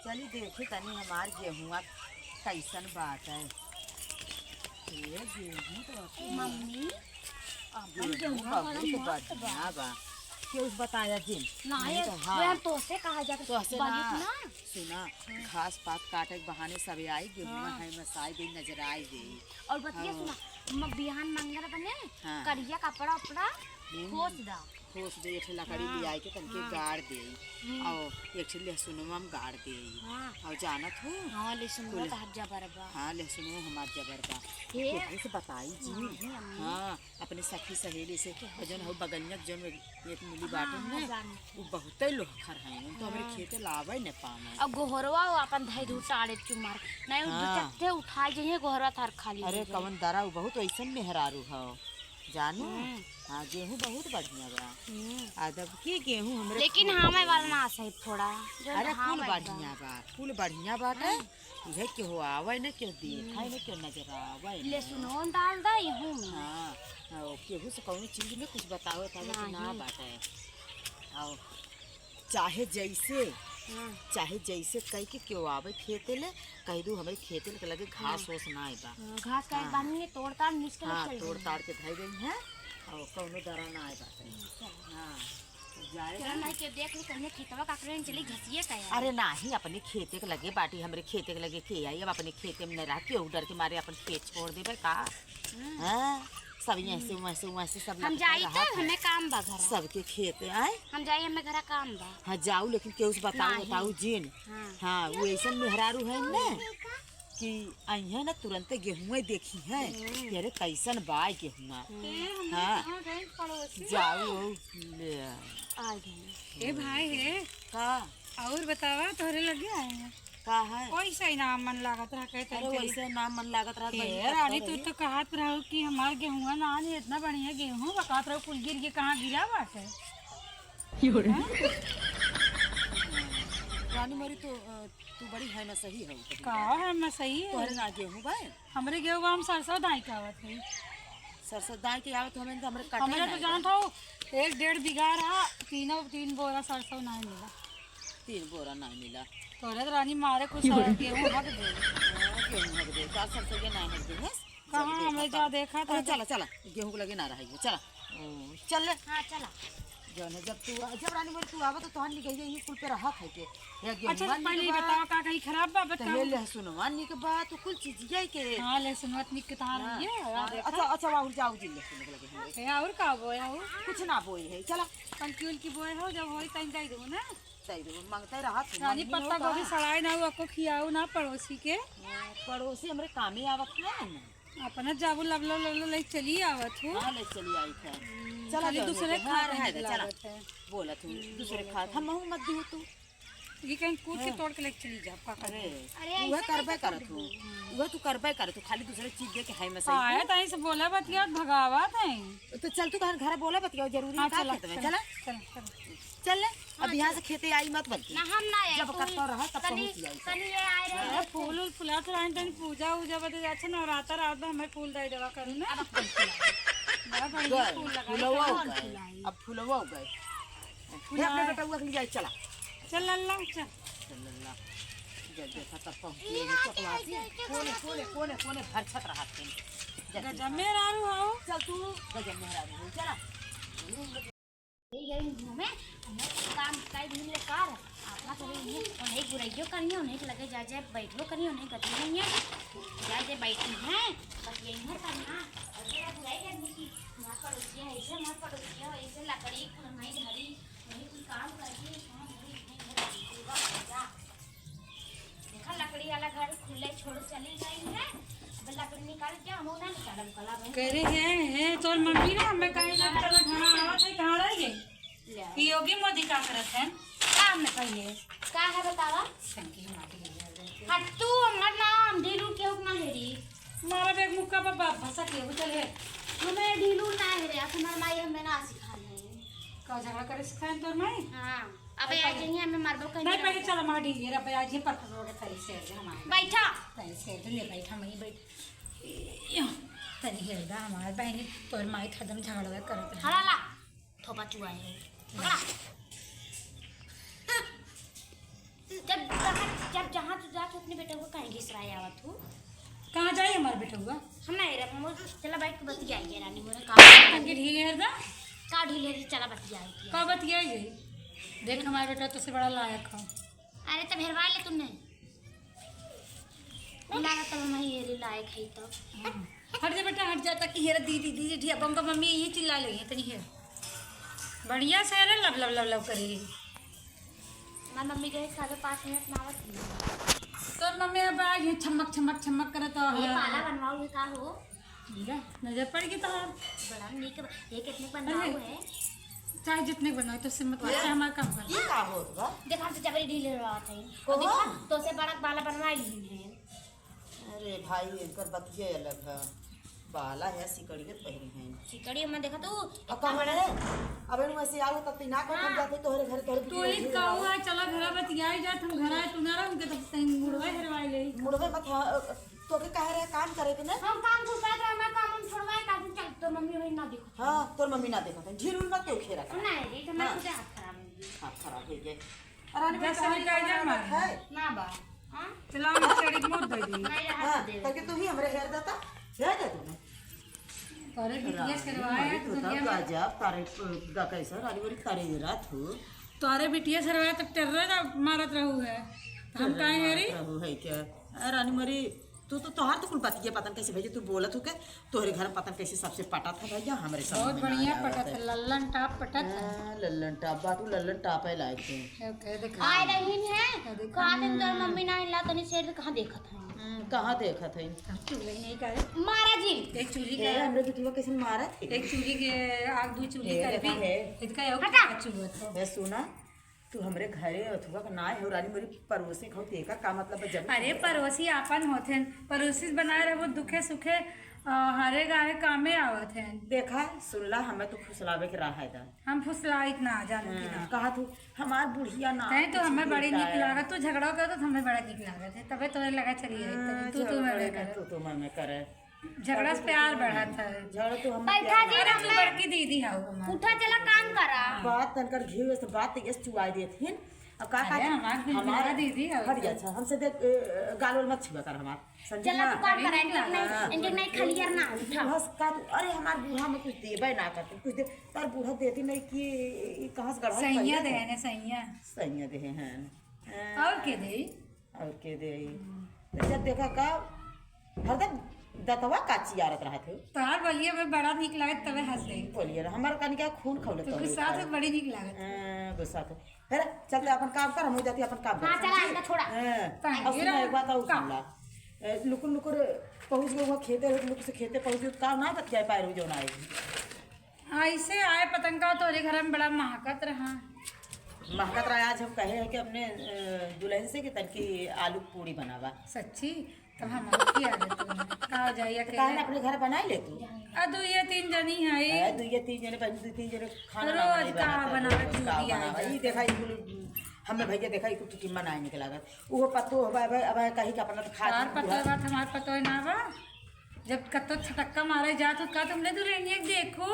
चली देखे तनी हमार गेहुआ कैसन बात है। ये गेहूं तो मम्मी गेहुआ बहुत बढ़िया बा। क्यों बताया जिन नहीं तो हाँ हम तो से कहा जाता तो से ना ना सुना घास पात काटे के बहाने सब आई गेहुआ है मसाई गई नजर आई गई। और बतिया सुना बिहान मंगल बने हाँ। करिया कपड़ा उपड़ा खोस दा खोस दे एक लकड़ी ले आई के तनके गाड़ दे और एक लहसुनवा में गाड़ दे हाँ और जानत हो हाँ लहसुन वो तो जबर बा हाँ लहसुनो हमार जबर बा हे केहू से बताई जी हाँ अपने सखी सहेली से जन हो बगलिया जन एक मिली बाटे में वो बहुते लोखर हैं तो हमरे खेते लावे न पावे अब गोहरवा अपन धई धू टाड़े चुमार नहीं दो चट्टे उठाई जइए गोहरवा थार खाली अरे कवन दरा वो बहुत ऐसन मेहरारू हो जानू हाँ गेहूं बहुत बढ़िया बा अदब के गेहूं हमरे लेकिन हमें वाला ना सही थोड़ा अरे फूल बढ़िया बाटे इहे के हो आवे न क्यों देखाई न क्यों नजर आवे लहसुन डाल दा यहू में हाँ केहू से कौन चीज में कुछ बताओ तो ना बाटे और चाहे जैसे कह के क्यों आवे खेते ले कह दू हमारे खेते ले लगे घास ओस ना आएगा घास का बांधने तोड़ ताड़ मिस के हाँ तोड़ ताड़ के धई गई है और कौनो डरा ना आएगा हाँ जाएगा नहीं के देख ले कने खेतवा काकरे चली घसिए तैयार अरे नहीं अपने खेते के लगे बाटी हमरे खेते के लगे के आई अब अपने खेते में न रह के डर के मारे अपन खेत छोड़ देबे का हां सब ऐसे सब हम जाई त हमें काम बा घर सबके खेत आए हम जाई हमें घर काम बा हां जाऊ लेकिन केहू से बताऊ जिन हां वो ऐसा मेहरारू है न कि अइहे न तुरंत गेहूं देखी है अरे कैसन बा गेहुआ हां जाऊ ले आ गए ए भाई है का और बतावा तोरे लगे आए हैं का है कैसे नाम मन लागत रहा कहते अरे वैसे नाम मन लागत रहा ए रानी तू तो कहत रहो कि हमार गेहुआ ना नहीं इतना बढ़िया गेहूं बकात रहो कुल गिर के कहां गिरा बाटे रानी मरी तो तू बड़ी है ना सही है का है मैं सही है तोहरे ना गेहूं बा हमरे गेहुआ हम सरसों दाई के आवत है सरसों दाई के आवत हमें तो हमरे कटे हमरे तो जानत हो 1.5 बीघा रहा तीन बोरा सरसों नहीं मिला 3 बोरा नहीं मिला तोरे तो रानी मारे कुछ गेहूं हक दे गेहूं हक दे का सरसों के नहीं हक दे कहां हमें जा देखा था चला गेहूं को लगे ना रहेगी चला चल हां चला जब रानी मोर तू आवा तो तोहन निकल जाई कुल पे रहा है के या गेहूं अच्छा पहले ही बताओ का कहीं खराब बा बता लहसुन वानी के बात तो कुल चीज जाई के हां लहसुन वतनी के तार ये अच्छा वाहुल जाऊ जी लहसुन लगे है और का बोया हो कुछ ना बोई है चला कंक्यूल की बोए हो जब होई तन कह दो ना सही दो मांगता रहा रानी पत्ता गोभी सड़ाई ना वो को खियाओ ना पड़ोसी के पड़ोसी हमरे कामे आवत है अपना जाबू लबलो ले चली आवत हो हां ले चली आई था चला दूसरे खा रहा है चला बोला तू दूसरे खा हम मत दी तू ये कहीं कूद के तोड़ के ले चली जा पकड़ अरे वह करबे करत तू वह तू करबे कर तू खाली दूसरे चीज दे के है मैं सही आया तई से बोला बतिया भगावत है तो चल तू घर बोला बतिया जरूरी है का खेत में चला चल अब यहाँ से खेते आई मत बल्कि ना हम ना आए जब करता रहा तब पहुंच जाई तनी ये आए रहे फूल फुलात रहे तनी पूजा उजा बते अच्छा नवरात्र रात में हमें फूल दे देवा करू ना बड़ा बढ़िया फूल फुलवा हो गए अब फुलवा हो गए ये अपने बेटा हुआ के लिए चला चल अल्लाह चल चल अल्लाह जब देखा तब पहुंचे चकवासी कोने भरछत रहा थे गजब में रारू हो चल तू गजब में रारू चला ये घूमे काम काई दिन ले कार अपना करे ये उन्हें गुराइयो करियो उन्हें लगे जा बैठो करियो उन्हें गति नहीं है जा बैठी हैं बस यही है करना अरे गुराई करने की मां पड़ोसी ऐसे लकड़ी कुलमाई धरी वही कुछ काम करके देखा लकड़ी वाला घर खुले छोड़ चली गई है लकड़ी निकाल के हम ना निकालम कला में कह रहे हैं तोर मम्मी ना हमें कहीं ना घना आवत है कहां रह गई योगी मोदी का करत है काम में पहले का है बतावा संकी माटी हट तू हमर नाम ढीलू के ना हेरी मारा बेग मुक्का बाबा भाषा के चल है तुम्हें ढीलू ना हेरे तुम्हार माई हमें ना सिखा ले का झगड़ा करे सिखाएं तोर माई हां अबे आज नहीं हमें मारबो कहीं नहीं पहले चल माटी ये रे आज ये पत्थर रोड तरी से हमारे बैठा तरी से ले बैठा मैं बैठ तनी हेदा हमार बहनी तोर माई खदम झगड़ा करत है खड़ा ला थोपा चुआ है खड़ा जब तू अपने बेटे को कहीं घिसराए आवत हूँ? कहाँ जाए हमारे बेटा हुआ हम नहीं रहे हम चला बैठ के बतियाइए रानी मोरे का तंगी ढीले है दा का ढीले ढीले चला बतियाइए। का बतियाई देख हमारा बेटा तुझसे बड़ा लायक हो। अरे तब हेरवा ले तुमने लागा तब हम ये लायक है तो हट जा बेटा हट जा तक हेर दीदी दीदी ढिया बम मम्मी यही चिल्ला लेंगे तनी हेर बढ़िया से अरे लब लब लब लब करी। मैं मम्मी के 5.5 मिनट में आवत थी। तो मम्मी अब आज ये छमक छमक छमक करे तो ये पाला बनवाओगे का हो? नजर पड़ गई तो बड़ा नीक ये कितने बनवाओ है? चाहे जितने बनाओ तो सिमत वाला हमारा काम कर। ये का होगा? देखा तो जबरी ढीले रहा था और देखा तो से बड़ा बाला बनवा ली है। अरे भाई इनकर बतिये अलग है, बाला है सिकड़ी के पहरी है। सिकड़ी में देखा तू अब कहाँ है? अब इन वैसे आओ तब तीना को हम जाते तोहरे घर तोहरे तो ही कहू है चला घर बतियाई जात हम घर आए तू ना रह उनके तब तहीं मुड़वा हेरवाई ले मुड़वे मत तो के कह रहे काम करे के ना। हम काम छुपा दे मैं काम हम छोड़वाए का चल तो मम्मी वही ना देखो। हां तोर मम्मी ना देखत है झील मत क्यों खेरा कर। नहीं रे तो मैं कुछ हाथ खराब नहीं हाथ खराब हो गए। अरे जैसे हम कह जा मार है ना बा। हां चला हम चढ़ी मोड़ दे दी नहीं हां रहा दे करके तू ही हमरे हेर देता दे दे तूने तोरे बिटिया सरवाया तो तब गजब तारे दा कैसा रानी वाली तारे रात हो तोरे बिटिया सरवाया तब टेर्रा मारत रहू है हम काहे हेरी रहू है क्या रानी मरी तू तो तोहार तो कुल बतिया पतन कैसे भेजे तू बोलत हो के तोहरे घर पतन कैसे सबसे पटा था भैया हमरे सब बहुत बढ़िया पटत है लल्लन टाप पटत है लल्लन टाप बाटू लल्लन टाप है लायक थे ओके देखा आए रहीन है का दिन तो मम्मी ना हिला तनी शेर कहां देखत है कहाँ देखा था चूल्हे नहीं करे मारा जी एक चूल्ही ये का हमरे बिटिया कैसे मारा थी एक चूल्ही के आग दू चूल्ही ये कर भी है। इसका यो हटा। चूल्हा था मैं सुना तू हमरे घरे अथवा का ना है रानी मेरी पड़ोसी खाओ तेका का मतलब है जब अरे पड़ोसी आपन होते हैं पड़ोसी बनाए रहो दुखे सुखे हरे गारे कामे आवत हैं देखा सुनला हमें तो फुसलावे के रहा है दा हम फुसला इतना जानो कि ना कहा तू हमार बुढ़िया ना नहीं तो हमें बड़ी निक लागत तू झगड़ा कर तो हमें बड़ा निक लागत है तबे तो लगा चलिए तू मैं तू मैं करे झगड़ा से प्यार बढ़ा था झगड़ा तो हम बैठा जी अरे तू बड़की दीदी हाउ हमार उठा चला काम करा बात तनकर घी से बात ये चुआई देथिन अब का अरे हमार दीदी हाउ हट गया हमसे देख गालोल मत छुआ कर हमार समझ चला तू काम करा इंटरनेट नहीं खलियर ना उठा बूढ़ा का अरे हमार बूढ़ा में कुछ देबे ना करते कुछ दे तार बूढ़ा देती नहीं कि कहाँ से गढ़ा सैया देने सैया सैया दे हैं और के दे और के दे तो जब देखा का हरदम दतवा काची आरत रहा थे तोहार बोलिए में बड़ा निक लागत तबे हंस दे बोलिए ना हमार कन क्या खून खौले तो गुस्सा से बड़ी निक लागत गुस्सा तो फिर चलते अपन काम कर हम हो जाती अपन काम हां चला इनका छोड़ा अब सुना एक बात और सुन ला लुकुर लुकुर पहुंच गए वहाँ खेते लुक से खेते पहुंच गए काम ना बत जाए पाए जो ना आएगी ऐसे आए पतंगा तोरे घर में बड़ा महकत रहा महकत रहा आज हम कहे हैं कि अपने दुल्हन से कि तनकी आलू पूड़ी बनावा सच्ची तब हम की आदत का जाइए काहे अपने घर बना ले तू अदू ये तीन जनी है दो ये तीन जने बहन तीन जने खाना रोज का बनावे चूड़ी आई ये देखा हमें भैया देखा कुछ टिम्मा ना निकल लागत वो पत्तो अब अब कहीं का अपना खा यार पतो बात हमार पतो ना बा जब कतो छटक्का मारे जा तो का तुमने दुल्हनिया देखो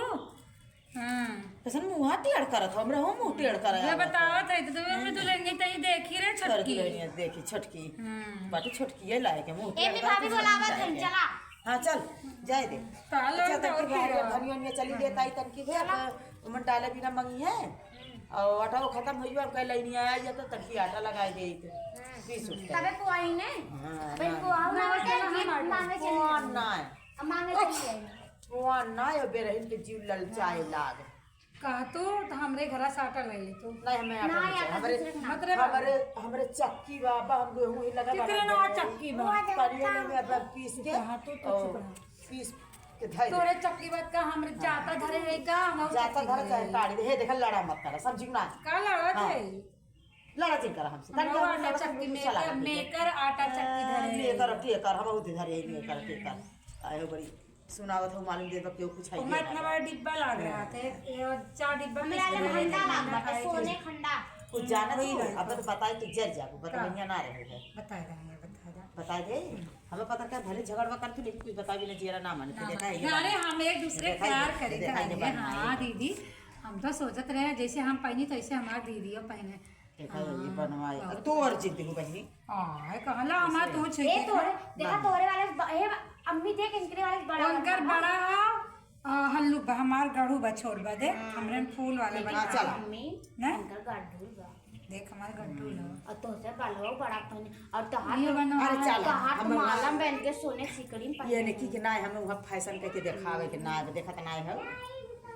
हां तसन मुंह टेढ़ करत हमरा हम मुंह टेढ़ कर ये बतावत है तो तुम्हें हमने दुल्हनिया तई देखी रे छटकी देखी छोटकी बाटी छोटकी ये लाए के मुंह ए भी भाभी बोलावत है चला हाँ चल जाए दे तालो धनिया में चली दे ताई तनकी भेल उमन डाले बिना मंगी है और आटा वो खत्म हो गया कल नहीं आया या तो तनकी आटा लगाए दे 20 रुपया तबे पुआई ने हाँ भाई पुआऊ ना के मांगे चली ना मांगे चली वो ना ये बेरहिन के जीव ललचाए लाग कहा तो हमरे घरा साटा ले ले तो नहीं हमें आटा नहीं चाहिए। हमारे मतलब हमारे हमारे चक्की बाबा हम गेहूं ही लगा कितने ना चक्की बा करिए में अब पीस के और पीस के धाई तोरे चक्की बात का हमरे जाता धरे है का हम जाता घर चाहे काढ़ी दे हे देखल लड़ा मत कर समझी ना का लड़ा थे लड़ा चिन कर हमसे हम आटा चक्की में मेकर आटा चक्की धरे लेकर के कर हम उधर धरे ही लेकर के कर आयो बड़ी सुनावत हो मालूम दे क्यों कुछ है मैं इतना बड़ा डिब्बा लाग रहा थे 4 डिब्बा मेरा ले खंडा लाग सोने खंडा कुछ जाना तू अब तो बताए तो जर जाबू बताइए ना रहे है बता देंगे बता दे हमें पता क्या भले झगड़वा कर तू लेकिन कुछ बता भी ना जीरा ना माने तो देखा है अरे हम एक दूसरे प्यार करेंगे हाँ दीदी हम तो सोचत रहे जैसे हम पहनी तो ऐसे हमारी दीदियों पहने देखा ये बनवाए तो और जिद हो बहनी आय कहला हमार तो छे ए तोरे देखा तोरे वाले ए अम्मी देख इनके वाले बड़ा उनकर बड़ा हल्लू हमार गढ़ू बछोड़ बा देख हमरे फूल वाले बना चल अम्मी नहीं इनकर गड्ढू बा देख हमार गढ़ू लो और तो से बालो बड़ा पहने और तहार ये बनो अरे चल तहार हम माला पहन के सोने सिकड़ी में ये नहीं कि ना हम वहाँ फैशन करके दिखावे के ना देखत ना है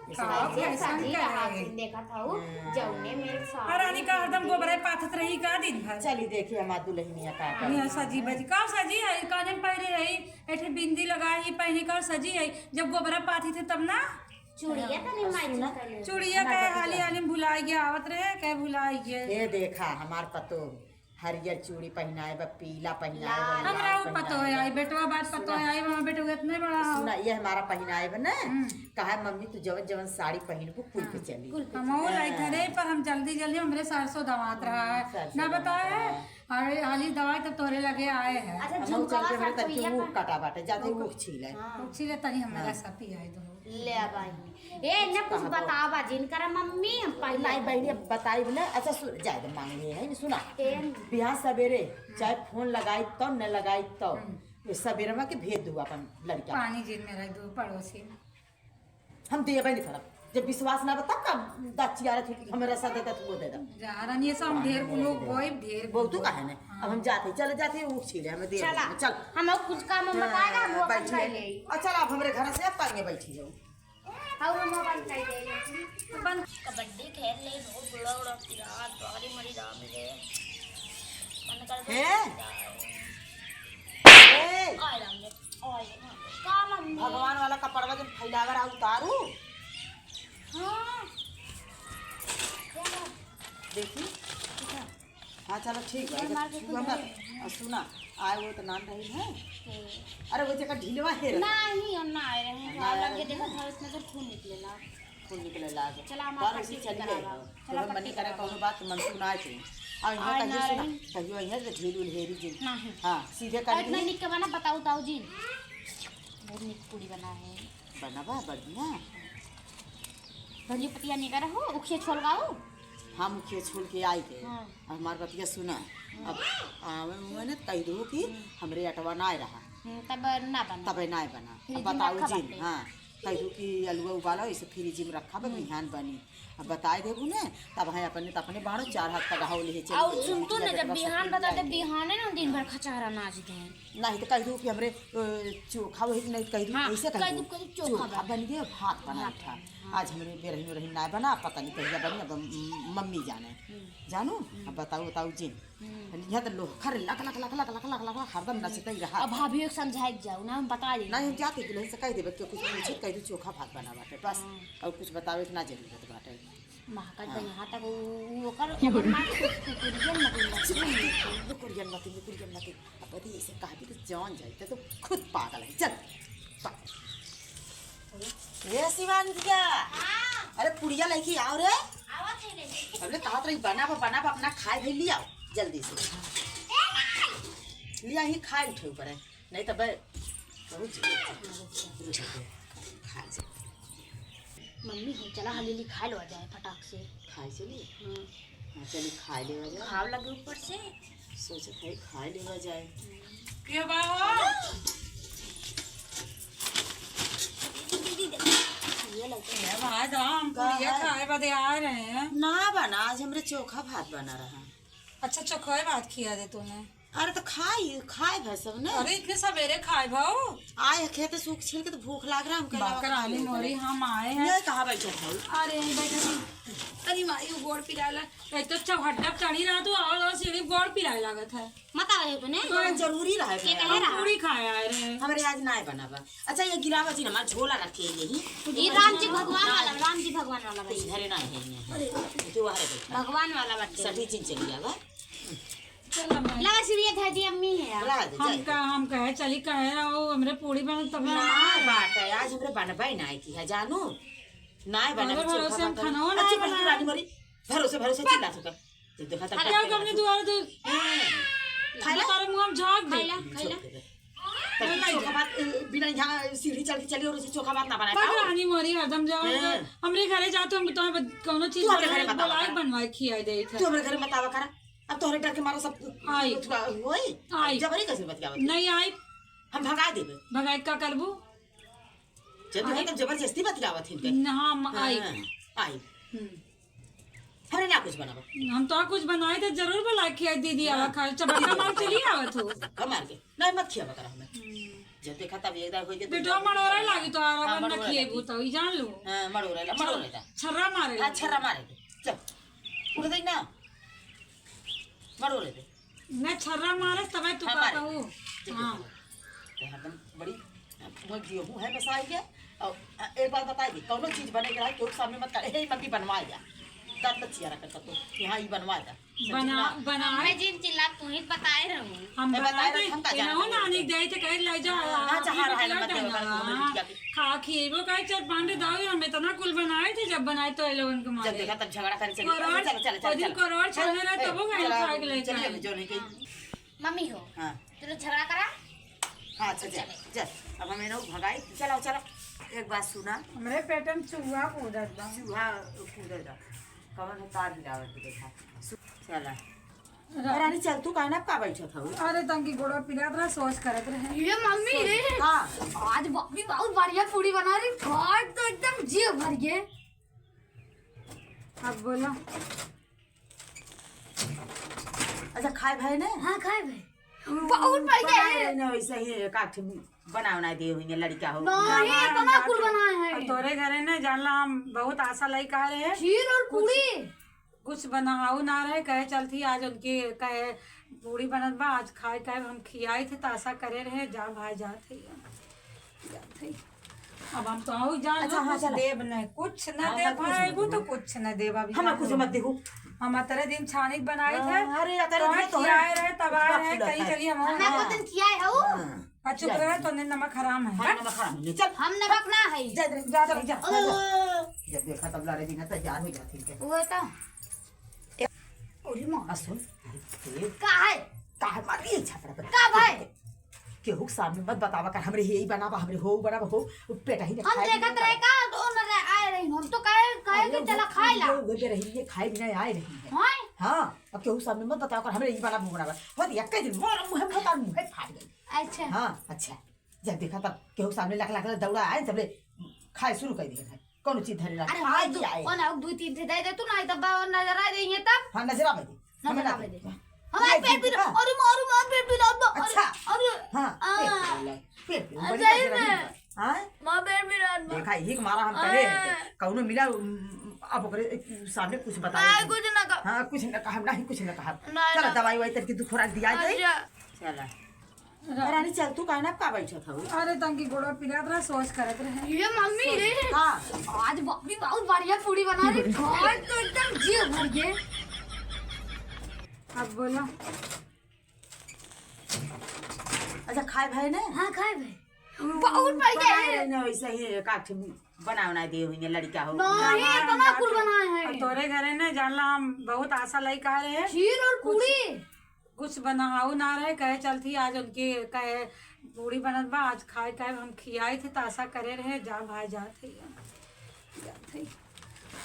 साजी रहा देखा था वो जौने मेरे साथ रानी का हरदम गोबरे पाथत रही का दिन भर चली देखिए हमार दुल्हनिया का मियां सजी बजी का सजी है काने पहरे रही एठे बिंदी लगाई पहने कर सजी है जब गोबरा पाथी थे तब ना चूड़िया तो नहीं माइच कर चूड़िया कहे हाली हाली भुलाई गया आवत रहे कहे भुलाई गया ये देखा हमार पतो हरियर चूड़ी पहनाए बा पीला पहनाए बा हमरा ऊ पतो है आई बेटवा बात पतो है आई मां बेटवा इतने बड़ा हो सुना ये हमारा पहनाए बा ना कहा मम्मी तू जवन जवन साड़ी पहनबू कुल पे चली हम वो लाई घरे पर हम जल्दी जल्दी हमरे 400 दवात रहा है ना बताए अरे हाली दवाई तो तोरे लगे आए हैं अच्छा हम झुमका चल के सा मेरे तक तो वो काटा बाटे जाते वो छीले उछले तनी हमारा साथी आए दो ले भाई ए ना कुछ बता बाजिन कर मम्मी हम पहले नहीं बहनी बताई बोले अच्छा सुन जाए तो मांगे है सुना ए बिहार सवेरे चाहे फोन लगाई तो न लगाई तो ये सवेरे में के भेज दू अपन लड़का पानी जिन मेरा दो पड़ोसी हम देबे नहीं फरक जब विश्वास ना बता का दाची आ रही थी हमारा साथ देता तो वो दे दो जा रही सब हम ढेर लोग कोई ढेर बहुत का है ना अब हम जाते चले जाते वो छीले हमें दे चला चल हम कुछ काम हम बताएगा हम वो अपन कर ले अच्छा आप हमारे घर से अब पांगे बैठी जाओ और हम मोबाइल कर ले बंद कबड्डी खेल ले बहुत बड़ा बड़ा रात बारी मरी रात में मन कर हैं ए आय राम ने आय का मम्मी भगवान वाला कपड़वा जब फैलावर आ उतारू हां देखी हाँ चलो ठीक है सुना आए वो तो नान रही है अरे वो जगह ढीलवा है नहीं हम ना आए रहे हैं लगे देखा था उसमें तो खून निकलेला खून निकले लागे चला हमारा बार उसी चलिए चलो मनी करे कोनो बात मन सुनाए थे और यहाँ कहियो सुना कहियो यहाँ से ढील उल हेरी जी नहीं हाँ सीधे कर इतना निक के बना बताओ ताऊ जी बहुत निक पूरी बना है बनवा बढ़िया धनिया पतिया नहीं करे हो उखिए छोड़ गाओ हम मुखिया छोड़ के आए थे हमारे बतिया सुना अब मैंने कह दो कि हमरे अटवा ना रहा तब ना बना तब ना बना अब बताओ जी हाँ कह दो कि अलुआ उबालो इसे फ्रिज में रखा बा बिहान बनी अब बताए देबू ने तब है अपने बाड़ो 4 हाथ तक गाव ले चल और सुन तो ना जब बिहान बता दे बिहान है ना दिन भर खचारा नाच दे नहीं तो कह दो कि हमरे चोखा वही नहीं कह दो ऐसे कह दो चोखा बन गया भात बना था आज हमरे बेरही रही ना बना पता नहीं कहिया बनी अब मम्मी जाने जानू अब बताओ जी यहाँ तो लोग खरे लक लक लक लक लक लक लक हरदम नचते ही रहा अब भाभी एक समझाई जाओ ना हम बता दे नहीं हम जाते कि नहीं से कह देबे कि कुछ पूछे कह दो चोखा भात बना बाटे बस और कुछ बतावे कि ना जरूरत बाटे महाकाल तो यहाँ तक वो कर मार कुरियन मत अब पति ऐसे कहा भी तो जान जाते तो खुद पागल है चल ये शिवानी दिया अरे पुड़िया लेके आओ रे हमने कहा तो बना अपना खाए भी लिया जल्दी से लिया ही खाए उठे ऊपर है नहीं तो भाई मम्मी हो चला हलीली खा लो जाए फटाक से खाए चलिए हाँ चलिए खा लेवा जाए खाव लगे ऊपर से सोचे खाए खा लेवा जाए के बाबा ये लगता ये भाई तो हम ये खाए बदे आ रहे हैं ना बना आज हमरे चोखा भात बना रहा अच्छा चोखा भात खिया दे तूने अरे तो खाए भाई सब ने अरे इतने सवेरे खाए भाऊ आए खेते सूख छिल के तो भूख लाग रहा हमके बकराली मोरी हम आए हैं ये कहाँ बैठे भाई अरे बैठा अरे माई वो गोड़ पिलाला एक तो चौहट्टा चढ़ी रहा तो और सीढ़ी गोड़ पिलाए लागत है मत आवे तूने तो जरूरी रहा के कहे रहा पूरी खाए आए रहे हमारे आज ना बनावा अच्छा ये गिरावा जी हमारा झोला रखे यही ये राम जी भगवान वाला भाई घरे ना है अरे तो वहां बैठा भगवान वाला बच्चे सभी चीज चली आवा चलो मैं लगा सीढ़ी धर दी अम्मी है ला दे हम कहे चली कहे रहो हमरे पूरी बन तब ना बात है आज हमरे बनबाई ना की है जानू ना बना भरोसे हम खाना ना अच्छी बनी रानी मोरी भरोसे चिल्ला चुका देखा था क्या कमने दुआर दे खाला तारे मुंह हम झाग दे खैला चोखा भात बिना यहाँ सीढ़ी चढ़ के चली और उसे चोखा भात ना बनाए पाओ। रानी मोरी हरदम जाओ हमरे घरे जाओ तो हम तुम्हें कोनो चीज बनाए बनवाए खियाई दे थे। तू हमरे घर में बतावा करा अब तोहरे डर के मारो सब आई होई आई जबरी कैसे बतियावत नहीं आई हम भगा देबे भगाई का करबू जब है तो जबरदस्ती बतियावत हिनके हां आई आई हमने ना कुछ बनावा हम तो कुछ बनाए थे जरूर बुला खियाई दीदी आवा खा चबका मार चली आवत हो कमार के नहीं मत खियावा करा हमें जब देखा तब एकदम होई के बेटो मड़ोरा लागी तो आरा न खिएबू तो ई जान लो हां मड़ोरा छर्रा मारे अच्छा मारे चल उड़ दे ना मड़ोरे दे मैं छर्रा मारे तब तू का कहू हां एकदम बड़ी वो गेहूं है बसाई के और एक बात बता दी कौनो चीज बने के तो सामने मत करे हे मम्मी बनवा जा दर्द चिया रख तो यहां ही बनवा जा बना मैं जिन चिल्ला तू ही बताए रहूं हम बताए रहे हम का जाना हो नानी दे थे कह ले जा हां चाह रहा है मत खा खिएबो कह चल पांडे दाव हम इतना कुल बनाए थे जब बनाए तो लोगन के मारे जब देखा तब झगड़ा करे चल चल चल करोड़ चलने रहे तब वो गए खा के ले चल जो नहीं मम्मी हो हां तू झगड़ा करा हां चल अब हमें ना भगाई चलो एक बात सुना हमरे पेट में चूहा कूदत बा चूहा कूदत कवन है तार गिरावत देखा चला रानी चल तू काहे ना का बैठा था अरे तंगी गोड़ा पिरात रहा सोच करत रहे ये मम्मी रे हां आज मम्मी बहुत बढ़िया पूरी बना रही खाट तो एकदम जी भर गए। अब बोलो अच्छा खाए भाई ने हाँ खाए भाई बहुत बढ़िया है ना वैसे ही काठ बनाओ ना दे हुई लड़का हो नहीं इतना कुल बनाए हैं तोरे घरे ने जानला हम बहुत आशा लई कह रहे हैं खीर और पूरी कुछ बनाऊ ना रहे कहे चलती आज उनकी कहे पूरी बनत बा आज खाए कहे हम खियाए थे तो आशा करे रहे जा भाई जाते अब हम तो आओ जान अच्छा हाँ चल देव न कुछ न दे भाई वो तो कुछ न देव अभी हम कुछ मत देखो हम तेरे दिन छानिक बनाए थे अरे तेरे तो आए रहे तब आए रहे कहीं चलिए हम मैं वो दिन किया है वो चुप रहे तो नमक हराम है नमक खराब नहीं चल हम नमक ना है जा जब देखा तब लारे दिन तैयार हो जाती है वो तो ओरी मां सुन का है मारी छपड़ा पर का भाई केहू सामने मत बतावा कर हमरे यही बनावा हमरे हो बनावा हो पेटा ही हम देखत रहे का तो न आए रही हम तो कहे कि चला खाए ला वो दे रही है खाए बिना आए रही है हां हां अब केहू सामने मत बतावा कर हमरे यही बनावा हो एक दिन मोर मुंह में बता मुंह फाड़ गई अच्छा हां अच्छा जब देखा तब केहू सामने लाख लाख दौड़ा आए तबले खाए शुरू कर दिया कौन चीज धरे अरे आ हां गया वो ना दो तीन दे दे तू ना तब नजर आ देंगे तब हां नजर आवे हमें ना दे हमारे पेट भी और मार पेट भी दर्द अच्छा अरे हां पेट बड़ी सही में हां मां पेट भी दर्द देखा ही मारा हम करे कौनो मिला अब ओकरे सामने कुछ बता कुछ ना का हां कुछ न कहा नहीं कुछ न कहा नहीं, चल दवाई वाई तरह की तू खुराक दिया दे अच्छा चला रानी चल तू काहे ना का बैठा था अरे तंगी गोड़ा पिरात रहा सोच करत रहे ये मम्मी रे हां आज मम्मी बहुत बढ़िया पूरी बना रही खाट तो एकदम जी भर गए। अब बोलो अच्छा खाए भाई ने हाँ खाए भाई बहुत बढ़िया है ना वैसे ही काठ बनाओ ना दे हुई लड़का हो नहीं इतना कुल बनाए हैं तोरे घरे ने जानला हम बहुत आशा लई कह रहे हैं खीर और पूरी कुछ बनाऊ ना रहे कहे चलती आज उनकी कहे पूरी बनत बा आज खाए कहे हम खियाए थे तो आशा करे रहे जा भाई जाते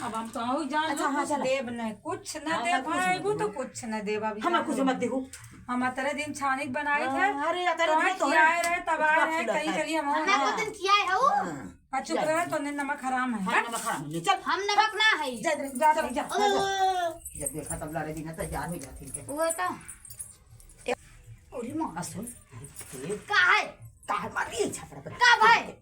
अब हम तो आओ जान अच्छा हाँ चल देव न कुछ न दे भाई वो तो कुछ न देव अभी हम कुछ मत देखो हम तेरे दिन छानिक बनाए थे अरे तेरे तो आए रहे तब आए रहे कहीं चलिए हम मैं वो दिन किया है वो चुप रहे तो नमक हराम है नमक खराब नहीं चल हम नमक ना है जा जब देखा तब लारे दिन तैयार हो जाती है वो तो ओरी मां सुन का है मारी छपड़ा पर का भाई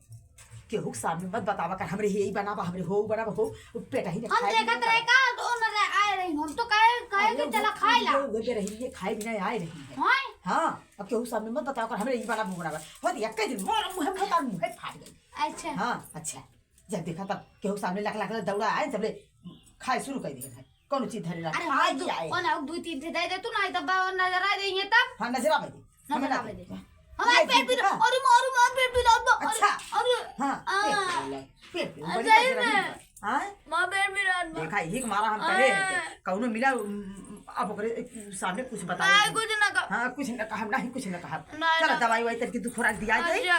केहू सामने मत बतावा कर हमरे यही बनावा हमरे हो बनावा हो पेटा ही हम देखत रहे का तो न आए रही हम तो कहे कि चला खाए ला वो दे रही है खाए बिना आए रही है हां हां अब केहू सामने मत बतावा कर हमरे यही बनावा हो एक दिन मोर मुंह में बता मुंह फाड़ गई अच्छा हां अच्छा जब देखा तब केहू सामने लाख लाख दौड़ा आए तबले खाए शुरू कर दिया कौन चीज धरे अरे हां वो ना दो तीन दे दे तू ना तब नजर आ देंगे तब हां नजर आवे नजर आ दे हमारे पेट भी और मार पेट भी दर्द अच्छा अरे हां पेट बड़ी हां मां पेट भी दर्द देखा ही मारा हम करे कौनो मिला अब ओकरे सामने कुछ बता नहीं कुछ ना कहा हाँ कुछ न कहा नहीं कुछ न कहा नहीं, चलो ना। दवाई वाई करके दुख खुराक दिया जाए अच्छा।